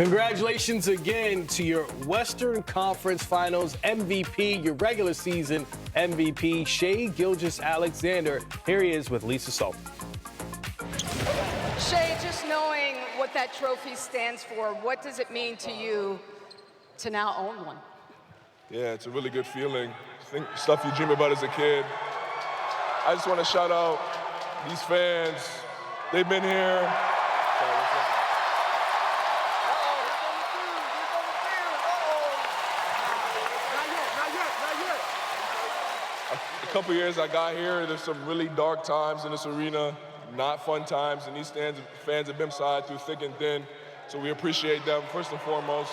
Congratulations again to your Western Conference Finals MVP, your regular season MVP, Shai Gilgeous-Alexander. Here he is with Lisa Sullivan. Shai, just knowing what that trophy stands for, what does it mean to you to now own one? Yeah, it's a really good feeling. Think stuff you dream about as a kid. I just want to shout out these fans. They've been here. A couple years I got here, there's some really dark times in this arena, not fun times, and these fans have been beside through thick and thin, so we appreciate them first and foremost.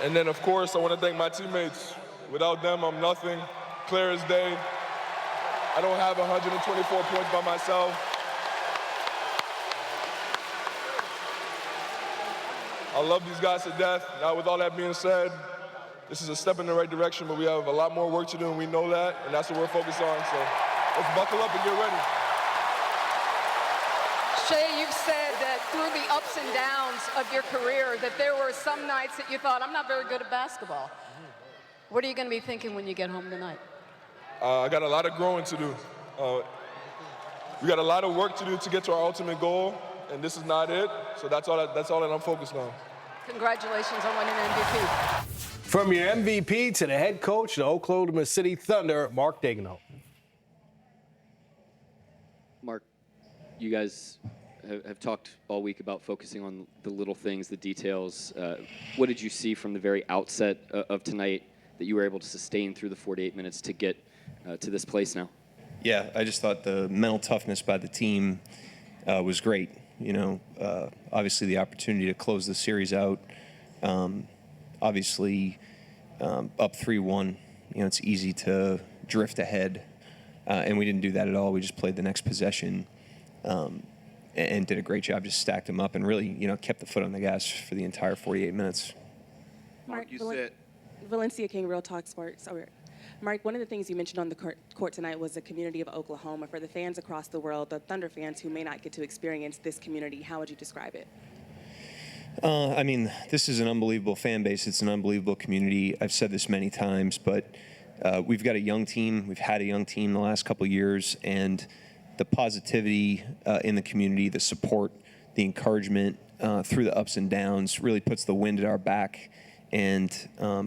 And then, of course, I want to thank my teammates. Without them, I'm nothing. Clear as day. I don't have 124 points by myself. I love these guys to death. Now, with all that being said, this is a step in the right direction, but we have a lot more work to do, and we know that, and that's what we're focused on. So let's buckle up and get ready. Shai, you've said that through the ups and downs of your career that there were some nights that you thought, I'm not very good at basketball. What are you going to be thinking when you get home tonight? I got a lot of growing to do. We got a lot of work to do to get to our ultimate goal, and this is not it. So that's all that I'm focused on. Congratulations on winning MVP. From your MVP to the head coach of the Oklahoma City Thunder, Mark Daigneault. Mark, you guys have talked all week about focusing on the little things, the details. What did you see from the very outset of tonight that you were able to sustain through the 48 minutes to get to this place now? Yeah, I just thought the mental toughness by the team was great. You know, obviously the opportunity to close the series out. Obviously, up 3-1, you know, it's easy to drift ahead, and we didn't do that at all. We just played the next possession and did a great job, just stacked them up and really, you know, kept the foot on the gas for the entire 48 minutes. Mark, you said... Valencia King, Real Talk Sports. Mark, one of the things you mentioned on the court tonight was the community of Oklahoma. For the fans across the world, the Thunder fans who may not get to experience this community, how would you describe it? I mean, this is an unbelievable fan base. It's an unbelievable community. I've said this many times, but we've got a young team. We've had a young team the last couple of years, and the positivity in the community, the support, the encouragement through the ups and downs really puts the wind at our back. And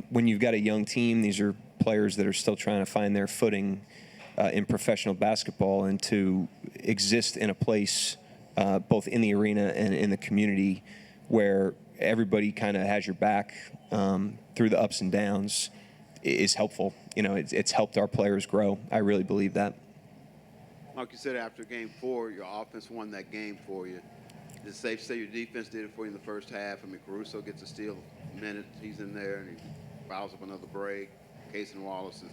when you've got a young team, these are players that are still trying to find their footing in professional basketball, and to exist in a place both in the arena and in the community where everybody kind of has your back through the ups and downs is helpful. You know, it's helped our players grow. I really believe that. Mark, you said after Game 4, your offense won that game for you. Is it safe to say your defense did it for you in the first half? I mean, Caruso gets a steal minute, he's in there, and he fouls up another break. Case and Wallace,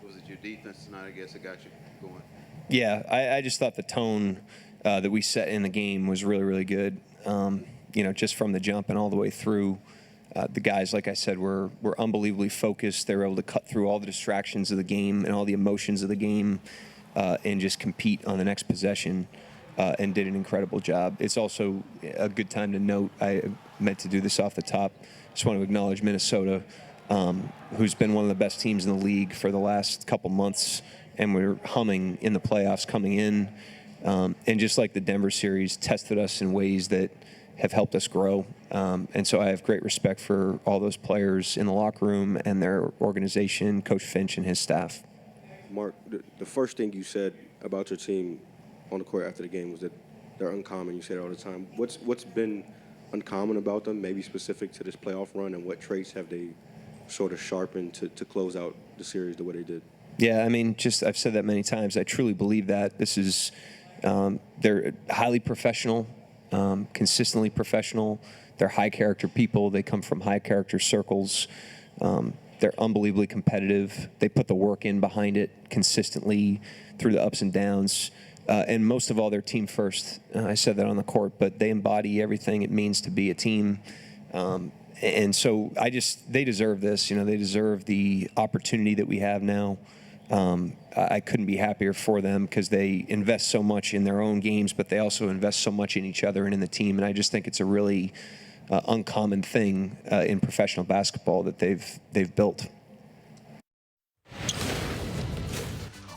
was it your defense tonight, I guess, that got you going? Yeah, I just thought the tone that we set in the game was really, really good. You know, just from the jump and all the way through. The guys, like I said, were unbelievably focused. They were able to cut through all the distractions of the game and all the emotions of the game and just compete on the next possession and did an incredible job. It's also a good time to note, I meant to do this off the top, just want to acknowledge Minnesota, who's been one of the best teams in the league for the last couple months, and we're humming in the playoffs coming in. And just like the Denver series, tested us in ways that have helped us grow. And so I have great respect for all those players in the locker room and their organization, Coach Finch and his staff. Mark, the first thing you said about your team on the court after the game was that they're uncommon. You say it all the time. What's been uncommon about them, maybe specific to this playoff run, and what traits have they sort of sharpened to close out the series the way they did? Yeah, I mean, I've said that many times. I truly believe that. This is, they're highly professional, consistently professional. They're high-character people. They come from high-character circles. They're unbelievably competitive. They put the work in behind it consistently through the ups and downs. And most of all, they're team first. I said that on the court, but they embody everything it means to be a team. And so they deserve this. You know, they deserve the opportunity that we have now I couldn't be happier for them because they invest so much in their own games, but they also invest so much in each other and in the team. And I just think it's a really uncommon thing in professional basketball that they've built.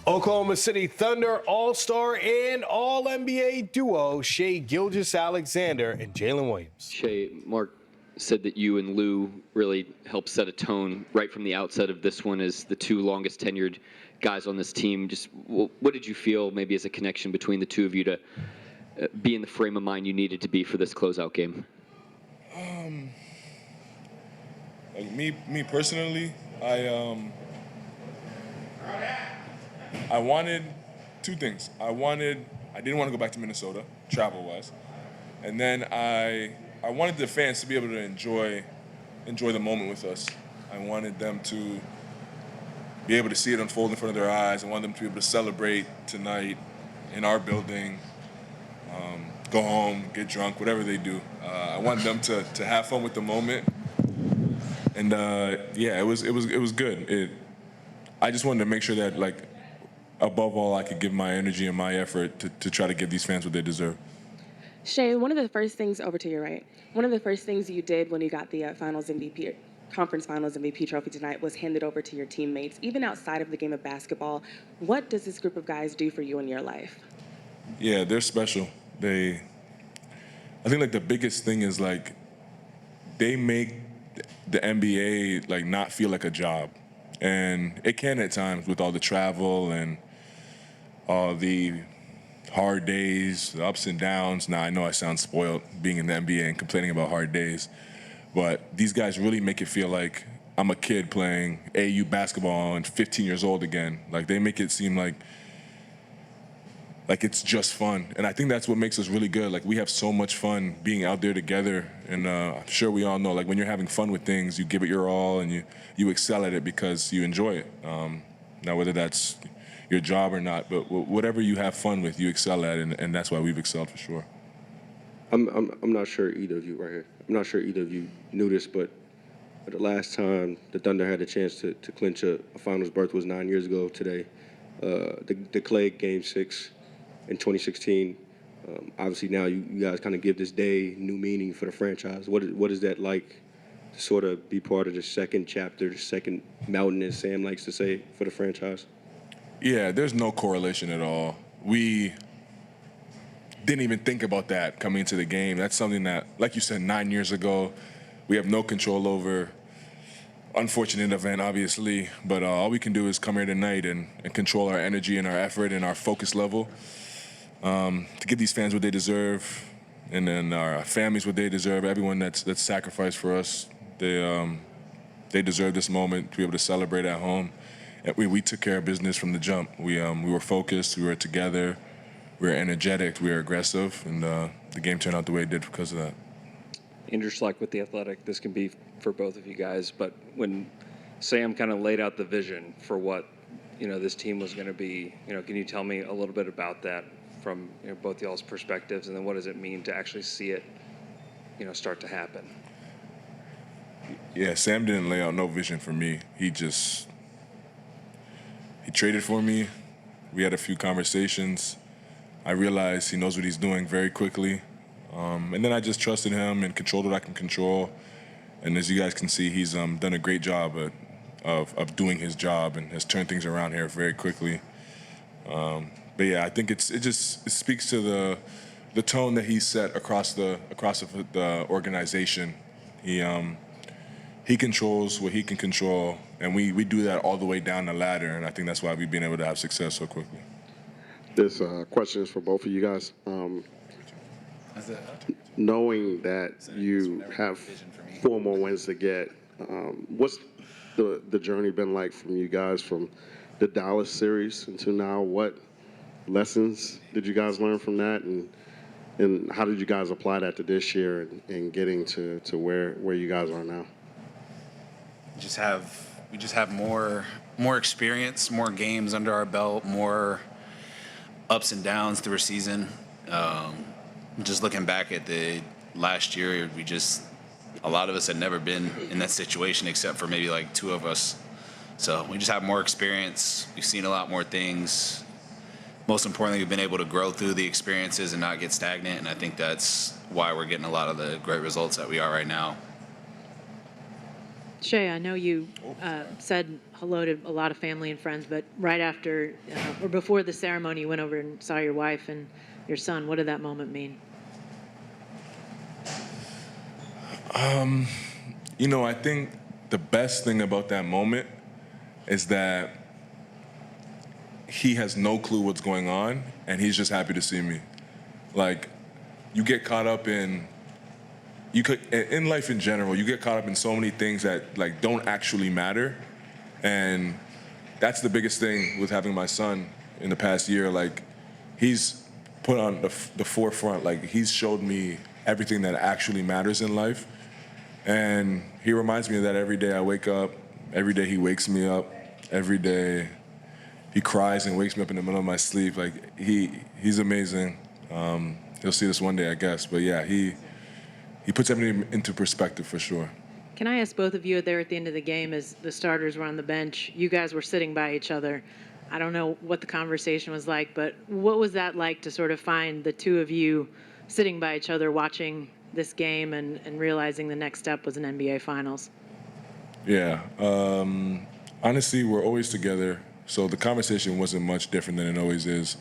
Oklahoma City Thunder All-Star and All-NBA duo Shai Gilgeous-Alexander and Jalen Williams. Shai, Mark said that you and Lou really helped set a tone right from the outset of this one as the two longest tenured guys on this team. Just what did you feel maybe as a connection between the two of you to be in the frame of mind you needed to be for this closeout game? Like me personally, I wanted two things. I didn't want to go back to Minnesota, travel-wise, and then I wanted the fans to be able to enjoy the moment with us. I wanted them to be able to see it unfold in front of their eyes. I wanted them to be able to celebrate tonight in our building, go home, get drunk, whatever they do. I wanted them to have fun with the moment, and yeah, it was good. I just wanted to make sure that, like, above all, I could give my energy and my effort to try to give these fans what they deserve. Shai, one of the first things, over to your right, one of the first things you did when you got the Conference Finals MVP trophy tonight was hand it over to your teammates. Even outside of the game of basketball, what does this group of guys do for you in your life? Yeah, they're special. I think, like, the biggest thing is, like, they make the NBA, like, not feel like a job. And it can at times with all the travel and all the hard days, the ups and downs. Now, I know I sound spoiled being in the NBA and complaining about hard days, but these guys really make it feel like I'm a kid playing AAU basketball and 15 years old again. Like, they make it seem like it's just fun. And I think that's what makes us really good. Like, we have so much fun being out there together. And I'm sure we all know, like, when you're having fun with things, you give it your all and you excel at it because you enjoy it. Now, whether that's your job or not, but whatever you have fun with, you excel at, and that's why we've excelled for sure. I'm not sure either of you right here. I'm not sure either of you knew this, but the last time the Thunder had a chance to clinch a finals berth was 9 years ago today. The Clay Game 6 in 2016. Obviously now you guys kind of give this day new meaning for the franchise. What is that like to sort of be part of the second chapter, the second mountain, as Sam likes to say, for the franchise? Yeah, there's no correlation at all. We didn't even think about that coming into the game. That's something that, like you said, 9 years ago, we have no control over. Unfortunate event, obviously, but all we can do is come here tonight and control our energy and our effort and our focus level to give these fans what they deserve, and then our families what they deserve. Everyone that's sacrificed for us, they deserve this moment to be able to celebrate at home. And we took care of business from the jump. We were focused, we were together, we were energetic, we were aggressive, and the game turned out the way it did because of that. And just like with the Athletic, this can be for both of you guys, but when Sam kind of laid out the vision for what, this team was going to be, can you tell me a little bit about that from both y'all's perspectives, and then what does it mean to actually see it, start to happen? Yeah, Sam didn't lay out no vision for me. He traded for me. We had a few conversations. I realized he knows what he's doing very quickly. And then I just trusted him and controlled what I can control. And as you guys can see, he's done a great job of doing his job and has turned things around here very quickly. But yeah, I think it speaks to the tone that he set across the organization. He controls what he can control, and we do that all the way down the ladder, and I think that's why we've been able to have success so quickly. This question is for both of you guys. Knowing that you have 4 more wins to get, what's the journey been like from you guys from the Dallas series until now? What lessons did you guys learn from that, and how did you guys apply that to this year and getting to where you guys are now? We just have more experience, more games under our belt, more ups and downs through a season. Just looking back at the last year, a lot of us had never been in that situation except for maybe like 2 of us. So we just have more experience. We've seen a lot more things. Most importantly, we've been able to grow through the experiences and not get stagnant. And I think that's why we're getting a lot of the great results that we are right now. Shai, I know you said hello to a lot of family and friends, but right after or before the ceremony, you went over and saw your wife and your son. What did that moment mean? I think the best thing about that moment is that he has no clue what's going on, and he's just happy to see me. Like, you get caught up in life in general, you get caught up in so many things that like don't actually matter, and that's the biggest thing with having my son in the past year. Like, he's put on the forefront. Like, he's showed me everything that actually matters in life, and he reminds me of that every day I wake up, every day he wakes me up, every day he cries and wakes me up in the middle of my sleep. Like, he's amazing. He'll see this one day, I guess, but yeah, he puts everything into perspective for sure. Can I ask both of you there at the end of the game, as the starters were on the bench, you guys were sitting by each other. I don't know what the conversation was like, but what was that like to sort of find the two of you sitting by each other watching this game and realizing the next step was an NBA Finals? Yeah. Honestly, we're always together, so the conversation wasn't much different than it always is.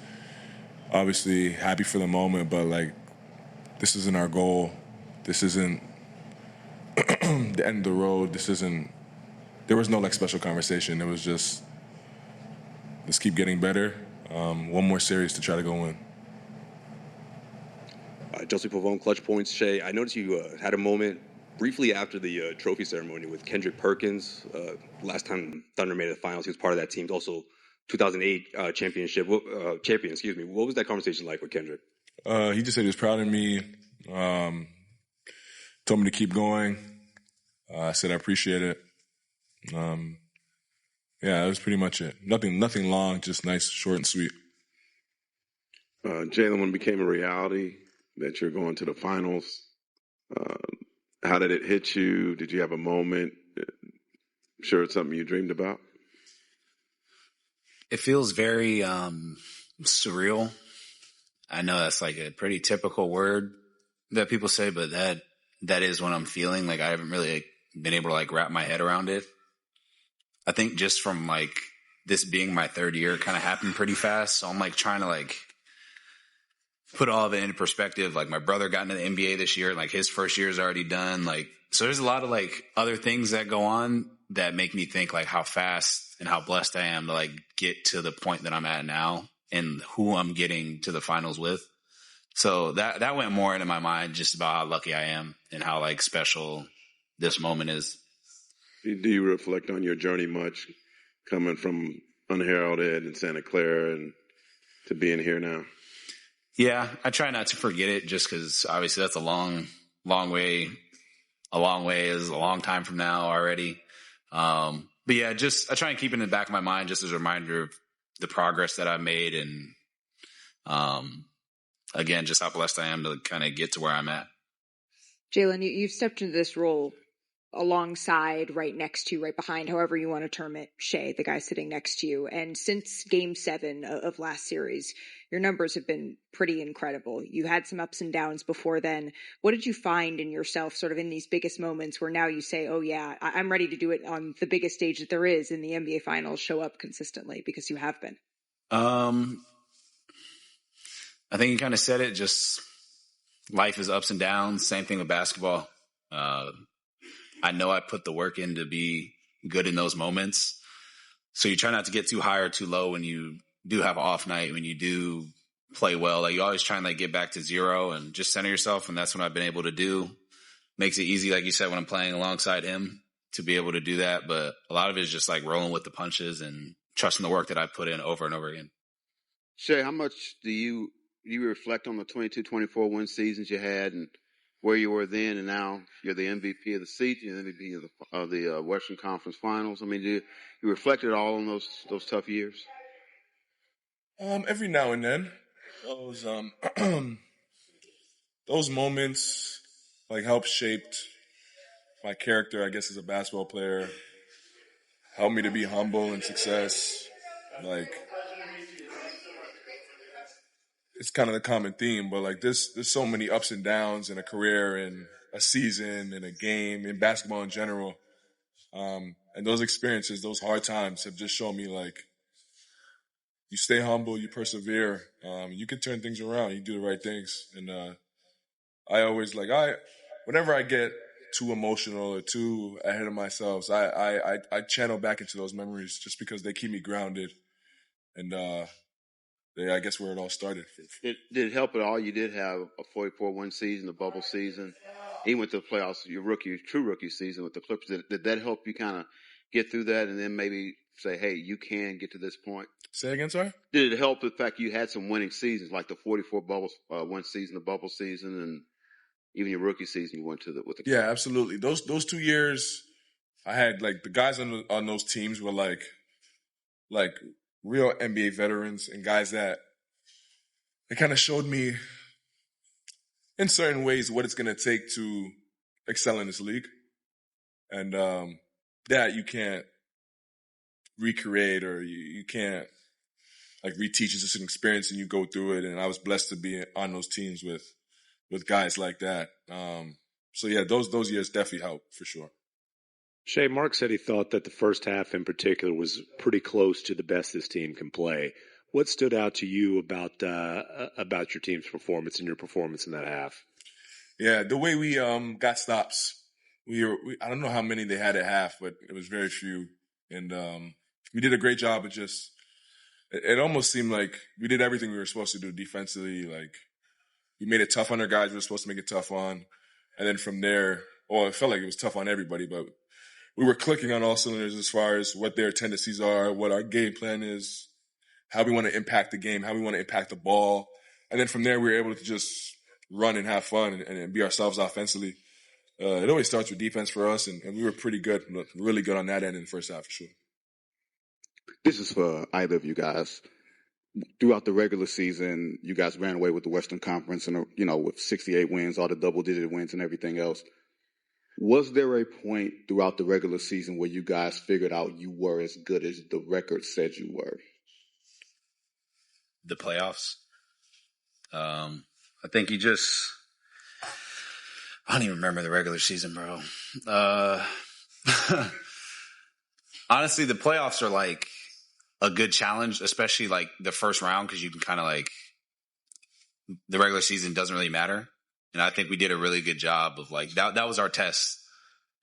Obviously, happy for the moment, but like, this isn't our goal. This isn't the end of the road. There was no like special conversation. It was just, let's keep getting better. One more series to try to go in. Justin Pavone, Clutch Points. Shai, I noticed you had a moment briefly after the trophy ceremony with Kendrick Perkins. Last time Thunder made the finals, he was part of that team. Also, 2008 champion. What was that conversation like with Kendrick? He just said he was proud of me. Told me to keep going. I said I appreciate it. Yeah, that was pretty much it. Nothing long, just nice, short and sweet. Jalen, when it became a reality that you're going to the finals, how did it hit you? Did you have a moment? I'm sure it's something you dreamed about. It feels very surreal. I know that's like a pretty typical word that people say, but that is what I'm feeling. Like, I haven't really been able to like wrap my head around it. I think just from like this being my third year, it kind of happened pretty fast. So I'm like trying to like put all of it into perspective. Like, my brother got into the NBA this year, and like his first year is already done. Like, so there's a lot of like other things that go on that make me think like how fast and how blessed I am to like get to the point that I'm at now and who I'm getting to the finals with. So that went more into my mind just about how lucky I am and how like special this moment is. Do you reflect on your journey much, coming from unheralded in Santa Clara and to being here now? Yeah, I try not to forget it, just because obviously that's a long way. A long way is a long time from now already. But yeah, I try and keep it in the back of my mind just as a reminder of the progress that I made, and again, just how blessed I am to kind of get to where I'm at. Jalen, you've stepped into this role alongside, right next to you, right behind, however you want to term it, Shai, the guy sitting next to you. And since Game 7 of last series, your numbers have been pretty incredible. You had some ups and downs before then. What did you find in yourself sort of in these biggest moments where now you say, oh yeah, I'm ready to do it on the biggest stage that there is in the NBA Finals, show up consistently, because you have been? I think you kind of said it, just life is ups and downs. Same thing with basketball. I know I put the work in to be good in those moments. So you try not to get too high or too low when you do have an off night, when you do play well. Like, you always try and like get back to zero and just center yourself. And that's what I've been able to do. Makes it easy, like you said, when I'm playing alongside him to be able to do that. But a lot of it is just like rolling with the punches and trusting the work that I put in over and over again. Shai, how much do you reflect on the 22-24 win seasons you had and where you were then, and now you're the MVP of the season, you're the MVP of the Western Conference Finals? I mean, you reflected all on those tough years? Every now and then, those moments like helped shaped my character, I guess, as a basketball player. helped me to be humble and success. Like, it's kind of the common theme, but like there's so many ups and downs in a career, in a season, in a game, in basketball in general. And those experiences, those hard times have just shown me, like, you stay humble, you persevere, you can turn things around, you do the right things. And I always, whenever I get too emotional or too ahead of myself, I channel back into those memories just because they keep me grounded. And I guess where it all started. Did it help at all? You did have a 44-win season, the bubble season. He went to the playoffs, your true rookie season with the Clippers. Did that help you kind of get through that and then maybe say, hey, you can get to this point? Say again, sorry? Did it help the fact you had some winning seasons, like the 44-win season, the bubble season, and even your rookie season you went to with the Clippers? Yeah, absolutely. Those 2 years, I had, like, the guys on those teams were like real NBA veterans and guys that it kind of showed me in certain ways what it's going to take to excel in this league. And that you can't recreate, or you can't like reteach. It's just an experience and you go through it. And I was blessed to be on those teams with guys like that. So yeah, those years definitely helped for sure. Shai, Mark said he thought that the first half in particular was pretty close to the best this team can play. What stood out to you about your team's performance and your performance in that half? Yeah, the way we got stops. I don't know how many they had at half, but it was very few. And we did a great job of just – it almost seemed like we did everything we were supposed to do defensively. Like, we made it tough on our guys we were supposed to make it tough on. And then from there – it felt like it was tough on everybody, but – we were clicking on all cylinders as far as what their tendencies are, what our game plan is, how we want to impact the game, how we want to impact the ball. And then from there, we were able to just run and have fun and be ourselves offensively. It always starts with defense for us, and we were pretty good, really good on that end in the first half for sure. This is for either of you guys. Throughout the regular season, you guys ran away with the Western Conference and, with 68 wins, all the double-digit wins and everything else. Was there a point throughout the regular season where you guys figured out you were as good as the record said you were? The playoffs. I think I don't even remember the regular season, bro. Honestly, the playoffs are like a good challenge, especially like the first round, because you can kind of like the regular season doesn't really matter. And I think we did a really good job of like that was our test.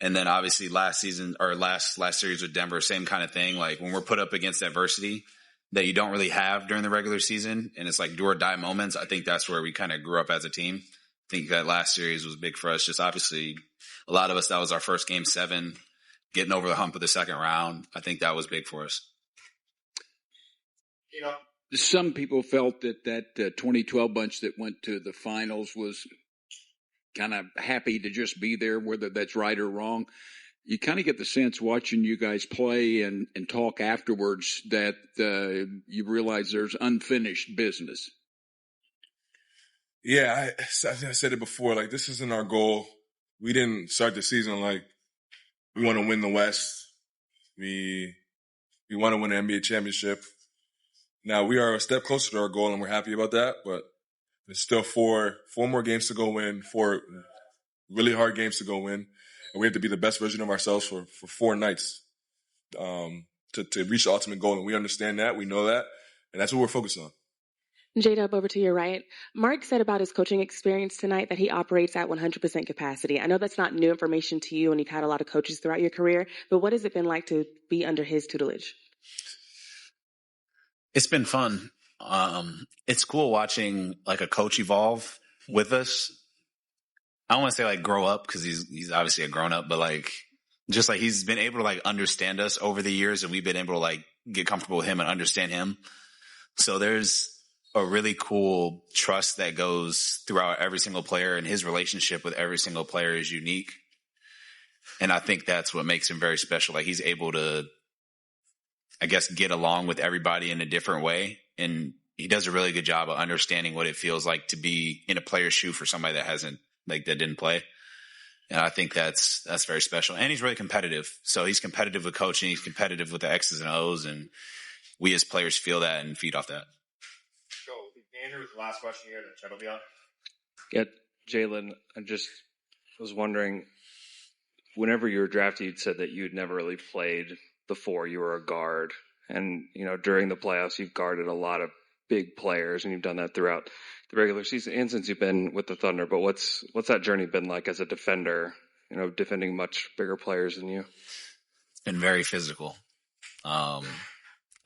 And then obviously last season or last series with Denver, same kind of thing. Like when we're put up against adversity that you don't really have during the regular season, and it's like do or die moments, I think that's where we kind of grew up as a team. I think that last series was big for us. Just obviously a lot of us, that was our first Game 7, getting over the hump of the second round. I think that was big for us. Some people felt that 2012 bunch that went to the finals was kind of happy to just be there, whether that's right or wrong. You kind of get the sense watching you guys play and talk afterwards that you realize there's unfinished business. Yeah, I said it before. Like, this isn't our goal. We didn't start the season like we want to win the West. We want to win an NBA championship. Now, we are a step closer to our goal, and we're happy about that, but there's still four more games to go win, 4 really hard games to go win, and we have to be the best version of ourselves for 4 nights to reach the ultimate goal, and we understand that, we know that, and that's what we're focused on. J-Dub, over to your right. Mark said about his coaching experience tonight that he operates at 100% capacity. I know that's not new information to you, and you've had a lot of coaches throughout your career, but what has it been like to be under his tutelage? It's been fun. It's cool watching like a coach evolve with us. I don't want to say like grow up, because he's obviously a grown up, but like just like he's been able to like understand us over the years, and we've been able to like get comfortable with him and understand him. So there's a really cool trust that goes throughout every single player, and his relationship with every single player is unique. And I think that's what makes him very special. Like he's able to, I guess, get along with everybody in a different way. And he does a really good job of understanding what it feels like to be in a player's shoe for somebody that didn't play. And I think that's very special. And he's really competitive. So he's competitive with coaching. He's competitive with the X's and O's. And we as players feel that and feed off that. So, Andrew, the last question here, then Chet will be on. Yeah, Jalen, I just was wondering, whenever you were drafted, you'd said that you'd never really played before. You were a guard. And, during the playoffs, you've guarded a lot of big players, and you've done that throughout the regular season and since you've been with the Thunder. But what's that journey been like as a defender, defending much bigger players than you? It's been very physical. I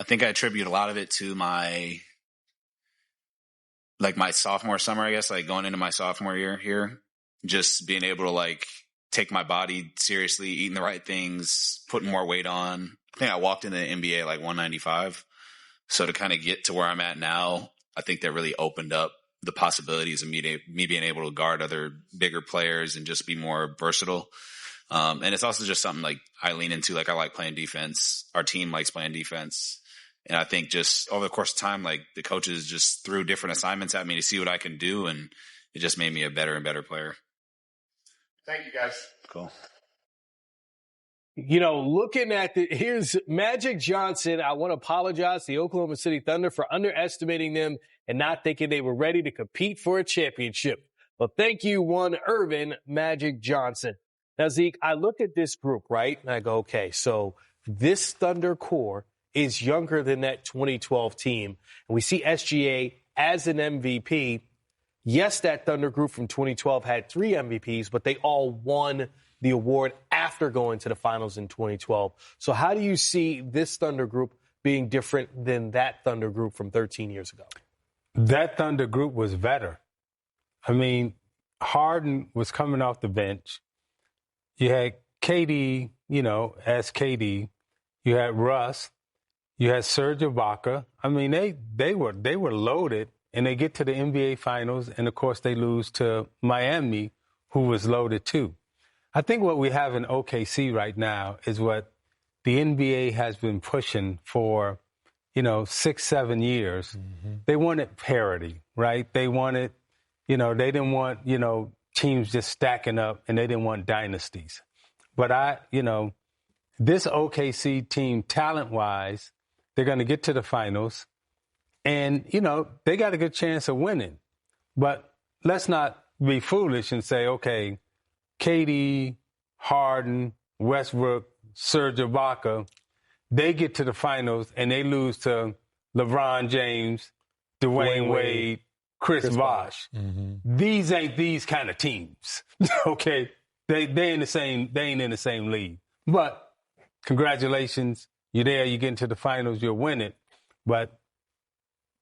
think I attribute a lot of it to my sophomore summer, I guess, like going into my sophomore year here, just being able to take my body seriously, eating the right things, putting more weight on. I think I walked into the NBA 195. So to kind of get to where I'm at now, I think that really opened up the possibilities of me being able to guard other bigger players and just be more versatile. And it's also just something I lean into. I like playing defense. Our team likes playing defense. And I think just over the course of time, the coaches just threw different assignments at me to see what I can do. And it just made me a better and better player. Thank you, guys. Cool. Looking at here's Magic Johnson. I want to apologize to the Oklahoma City Thunder for underestimating them and not thinking they were ready to compete for a championship. But thank you, one Irvin Magic Johnson. Now, Zeke, I look at this group, right? And I go, okay, so this Thunder core is younger than that 2012 team. And we see SGA as an MVP. Yes, that Thunder group from 2012 had 3 MVPs, but they all won the award after going to the finals in 2012. So how do you see this Thunder group being different than that Thunder group from 13 years ago? That Thunder group was better. I mean, Harden was coming off the bench. You had KD, as KD. You had Russ. You had Serge Ibaka. I mean, they were loaded, and they get to the NBA Finals, and, of course, they lose to Miami, who was loaded too. I think what we have in OKC right now is what the NBA has been pushing for, 6-7 years. Mm-hmm. They wanted parity, right? They wanted, they didn't want, teams just stacking up, and they didn't want dynasties. But this OKC team, talent-wise, they're going to get to the finals, and, they got a good chance of winning. But let's not be foolish and say, okay, KD, Harden, Westbrook, Serge Ibaka, they get to the finals and they lose to LeBron James, Dwayne Wade, Chris Bosh. Mm-hmm. These ain't these kind of teams. Okay, they ain't in the same league. But congratulations, you're there, you get into the finals, you'll win it. But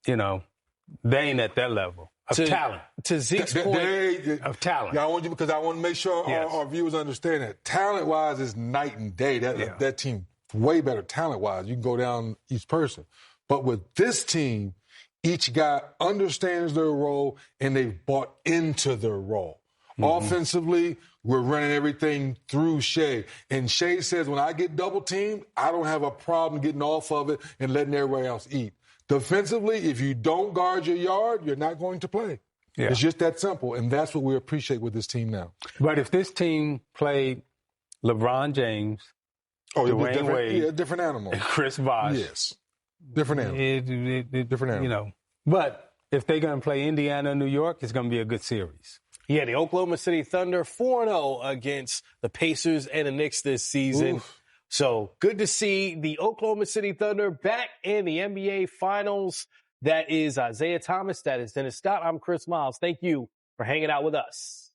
they ain't at that level. Of talent. To Zeke's point, of talent. Yeah, I want to make sure our viewers understand that. Talent-wise is night and day. That team, way better talent-wise. You can go down each person. But with this team, each guy understands their role, and they've bought into their role. Mm-hmm. Offensively, we're running everything through Shai. And Shai says, when I get double-teamed, I don't have a problem getting off of it and letting everybody else eat. Defensively, if you don't guard your yard, you're not going to play. Yeah. It's just that simple, and that's what we appreciate with this team now. But if this team played LeBron James, Dwayne Wade, different animal, Chris Bosh, yes, different animal, different animal. But if they're going to play Indiana, New York, it's going to be a good series. Yeah, the Oklahoma City Thunder 4-0 against the Pacers and the Knicks this season. Oof. So good to see the Oklahoma City Thunder back in the NBA Finals. That is Isaiah Thomas. That is Dennis Scott. I'm Chris Miles. Thank you for hanging out with us.